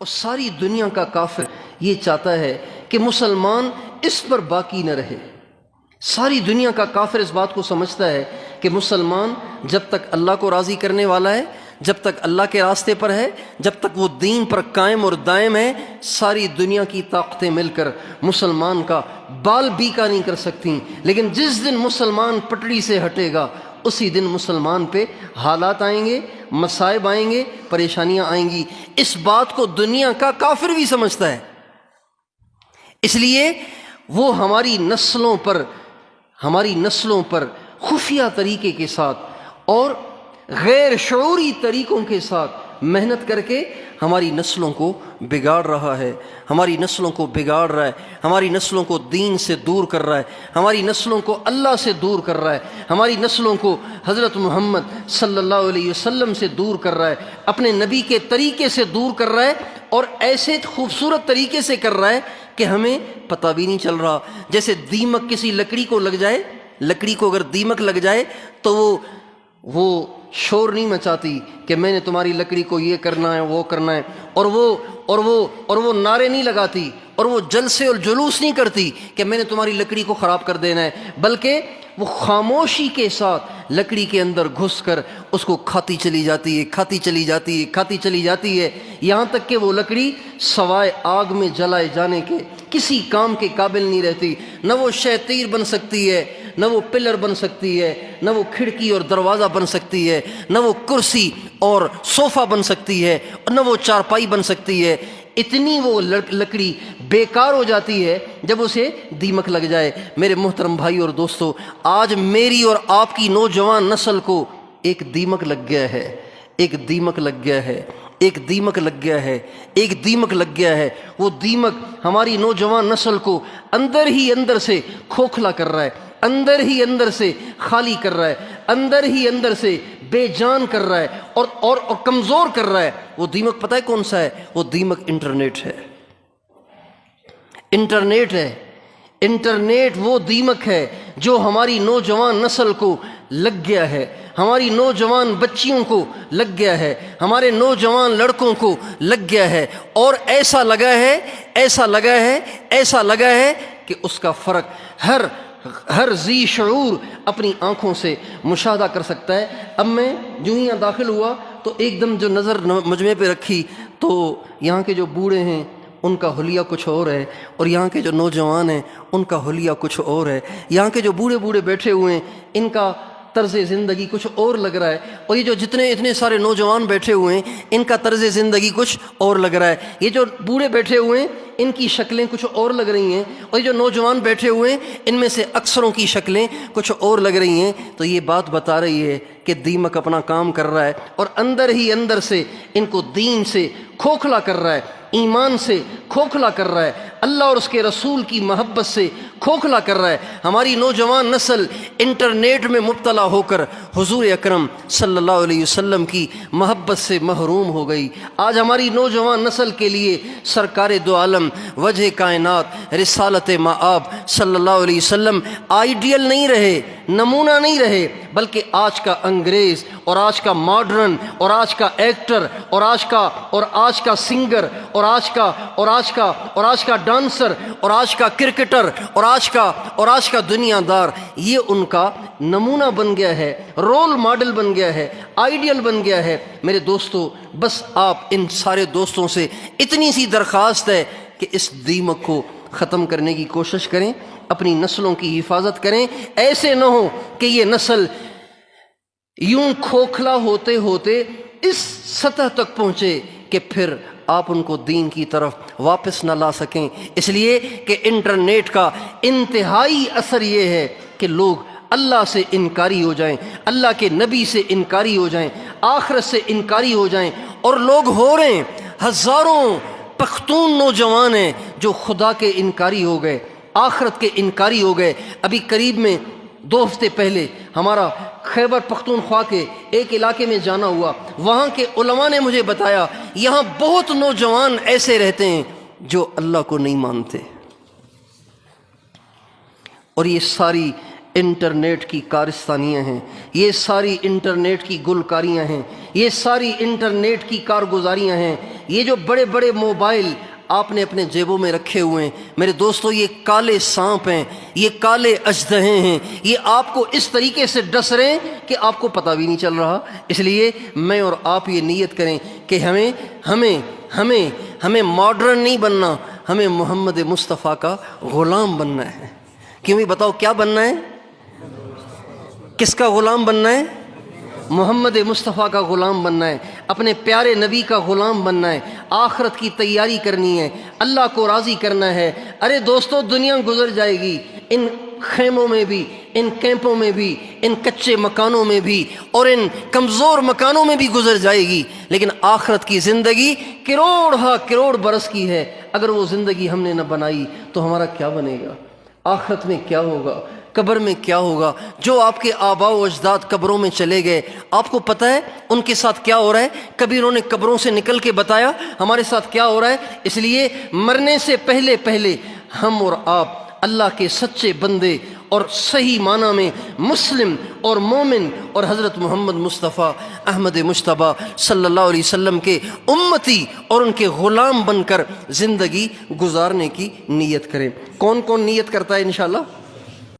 اور ساری دنیا کا کافر یہ چاہتا ہے کہ مسلمان اس پر باقی نہ رہے۔ ساری دنیا کا کافر اس بات کو سمجھتا ہے کہ مسلمان جب تک اللہ کو راضی کرنے والا ہے، جب تک اللہ کے راستے پر ہے، جب تک وہ دین پر قائم اور دائم ہے، ساری دنیا کی طاقتیں مل کر مسلمان کا بال بیکا نہیں کر سکتی۔ لیکن جس دن مسلمان پٹڑی سے ہٹے گا، اسی دن مسلمان پہ حالات آئیں گے، مصائب آئیں گے، پریشانیاں آئیں گی۔ اس بات کو دنیا کا کافر بھی سمجھتا ہے۔ اس لیے وہ ہماری نسلوں پر خفیہ طریقے کے ساتھ اور غیر شعوری طریقوں کے ساتھ محنت کر کے ہماری نسلوں کو بگاڑ رہا ہے، ہماری نسلوں کو بگاڑ رہا ہے، ہماری نسلوں کو دین سے دور کر رہا ہے، ہماری نسلوں کو اللہ سے دور کر رہا ہے، ہماری نسلوں کو حضرت محمد صلی اللہ علیہ وسلم سے دور کر رہا ہے، اپنے نبی کے طریقے سے دور کر رہا ہے، اور ایسے خوبصورت طریقے سے کر رہا ہے کہ ہمیں پتہ بھی نہیں چل رہا۔ جیسے دیمک کسی لکڑی کو لگ جائے، لکڑی کو اگر دیمک لگ جائے تو وہ شور نہیں مچاتی کہ میں نے تمہاری لکڑی کو یہ کرنا ہے، وہ کرنا ہے، اور وہ نعرے نہیں لگاتی، اور وہ جلسے اور جلوس نہیں کرتی کہ میں نے تمہاری لکڑی کو خراب کر دینا ہے، بلکہ وہ خاموشی کے ساتھ لکڑی کے اندر گھس کر اس کو کھاتی چلی جاتی ہے، یہاں تک کہ وہ لکڑی سوائے آگ میں جلائے جانے کے کسی کام کے قابل نہیں رہتی۔ نہ وہ شیطیر بن سکتی ہے، نہ وہ پلر بن سکتی ہے، نہ وہ کھڑکی اور دروازہ بن سکتی ہے، نہ وہ کرسی اور صوفہ بن سکتی ہے، اور نہ وہ چارپائی بن سکتی ہے۔ اتنی وہ لکڑی بیکار ہو جاتی ہے جب اسے دیمک لگ جائے۔ میرے محترم بھائی اور دوستو، آج میری اور آپ کی نوجوان نسل کو ایک دیمک لگ گیا ہے، ایک دیمک لگ گیا ہے۔ وہ دیمک ہماری نوجوان نسل کو اندر ہی اندر سے کھوکھلا کر رہا ہے، اندر ہی اندر سے خالی کر رہا ہے، اندر ہی اندر سے بے جان کر رہا ہے اور کمزور کر رہا ہے۔ وہ دیمک پتہ ہے کون سا ہے؟ وہ دیمک انٹرنیٹ ہے۔ انٹرنیٹ وہ دیمک ہے جو ہماری نوجوان نسل کو لگ گیا ہے، ہماری نوجوان بچیوں کو لگ گیا ہے، ہمارے نوجوان لڑکوں کو لگ گیا ہے، اور ایسا لگا ہے کہ اس کا فرق ہر ذی شعور اپنی آنکھوں سے مشاہدہ کر سکتا ہے۔ اب میں جو ہی یہاں داخل ہوا تو ایک دم جو نظر مجمع پہ رکھی تو یہاں کے جو بوڑھے ہیں ان کا حلیہ کچھ اور ہے، اور یہاں کے جو نوجوان ہیں ان کا حلیہ کچھ اور ہے۔ یہاں کے جو بوڑھے بیٹھے ہوئے ہیں ان کا طرز زندگی کچھ اور لگ رہا ہے، اور یہ جو اتنے سارے نوجوان بیٹھے ہوئے ہیں ان کا طرز زندگی کچھ اور لگ رہا ہے۔ یہ جو بوڑھے بیٹھے ہوئے ہیں ان کی شکلیں کچھ اور لگ رہی ہیں، اور یہ جو نوجوان بیٹھے ہوئے ہیں ان میں سے اکثروں کی شکلیں کچھ اور لگ رہی ہیں۔ تو یہ بات بتا رہی ہے کہ دیمک اپنا کام کر رہا ہے، اور اندر ہی اندر سے ان کو دین سے کھوکھلا کر رہا ہے، ایمان سے کھوکھلا کر رہا ہے، اللہ اور اس کے رسول کی محبت سے کھوکھلا کر رہا ہے۔ ہماری نوجوان نسل انٹرنیٹ میں مبتلا ہو کر حضور اکرم صلی اللہ علیہ وسلم کی محبت سے محروم ہو گئی۔ آج ہماری نوجوان نسل کے لیے سرکار دو عالم، وجہ کائنات، رسالت مآب صلی اللہ علیہ وسلم آئیڈیل نہیں رہے، نمونہ نہیں رہے، بلکہ آج کا انگریز اور آج کا ماڈرن اور آج کا ایکٹر اور آج کا سنگر اور آج کا ڈانسر اور آج کا کرکٹر اور آج کا دنیا دار، یہ ان کا نمونہ بن گیا ہے، رول ماڈل بن گیا ہے، آئیڈیل بن گیا ہے۔ میرے دوستو، بس آپ ان سارے دوستوں سے اتنی سی درخواست ہے کہ اس دیمک کو ختم کرنے کی کوشش کریں، اپنی نسلوں کی حفاظت کریں۔ ایسے نہ ہو کہ یہ نسل یوں کھوکھلا ہوتے ہوتے اس سطح تک پہنچے کہ پھر آپ ان کو دین کی طرف واپس نہ لا سکیں۔ اس لیے کہ انٹرنیٹ کا انتہائی اثر یہ ہے کہ لوگ اللہ سے انکاری ہو جائیں، اللہ کے نبی سے انکاری ہو جائیں، آخرت سے انکاری ہو جائیں، اور لوگ ہو رہے ہیں، ہزاروں پختون نوجوان ہیں جو خدا کے انکاری ہو گئے، آخرت کے انکاری ہو گئے۔ ابھی قریب میں 2 ہفتے پہلے ہمارا خیبر پختونخوا کے ایک علاقے میں جانا ہوا، وہاں کے علماء نے مجھے بتایا یہاں بہت نوجوان ایسے رہتے ہیں جو اللہ کو نہیں مانتے، اور یہ ساری انٹرنیٹ کی کارستانیاں ہیں، یہ ساری انٹرنیٹ کی گلکاریاں ہیں، یہ ساری انٹرنیٹ کی کارگزاریاں ہیں، یہ جو بڑے بڑے موبائل آپ نے اپنے جیبوں میں رکھے ہوئے ہیں میرے دوستو، یہ کالے سانپ ہیں، یہ کالے اژدہے ہیں، یہ آپ کو اس طریقے سے ڈس رہے ہیں کہ آپ کو پتہ بھی نہیں چل رہا۔ اس لیے میں اور آپ یہ نیت کریں کہ ہمیں ماڈرن نہیں بننا، ہمیں محمد مصطفیٰ کا غلام بننا ہے۔ کیوں بھی بتاؤ کیا بننا ہے؟ کس کا غلام بننا ہے؟ محمد مصطفیٰ کا غلام بننا ہے، اپنے پیارے نبی کا غلام بننا ہے، آخرت کی تیاری کرنی ہے، اللہ کو راضی کرنا ہے۔ ارے دوستو، دنیا گزر جائے گی، ان خیموں میں بھی، ان کیمپوں میں بھی، ان کچے مکانوں میں بھی اور ان کمزور مکانوں میں بھی گزر جائے گی، لیکن آخرت کی زندگی کروڑ برس کی ہے۔ اگر وہ زندگی ہم نے نہ بنائی تو ہمارا کیا بنے گا؟ آخرت میں کیا ہوگا؟ قبر میں کیا ہوگا؟ جو آپ کے آباء و اجداد قبروں میں چلے گئے، آپ کو پتہ ہے ان کے ساتھ کیا ہو رہا ہے؟ کبھی انہوں نے قبروں سے نکل کے بتایا ہمارے ساتھ کیا ہو رہا ہے؟ اس لیے مرنے سے پہلے ہم اور آپ اللہ کے سچے بندے اور صحیح معنی میں مسلم اور مومن اور حضرت محمد مصطفیٰ احمد مجتبیٰ صلی اللہ علیہ وسلم کے امتی اور ان کے غلام بن کر زندگی گزارنے کی نیت کریں۔ کون کون نیت کرتا ہے انشاءاللہ؟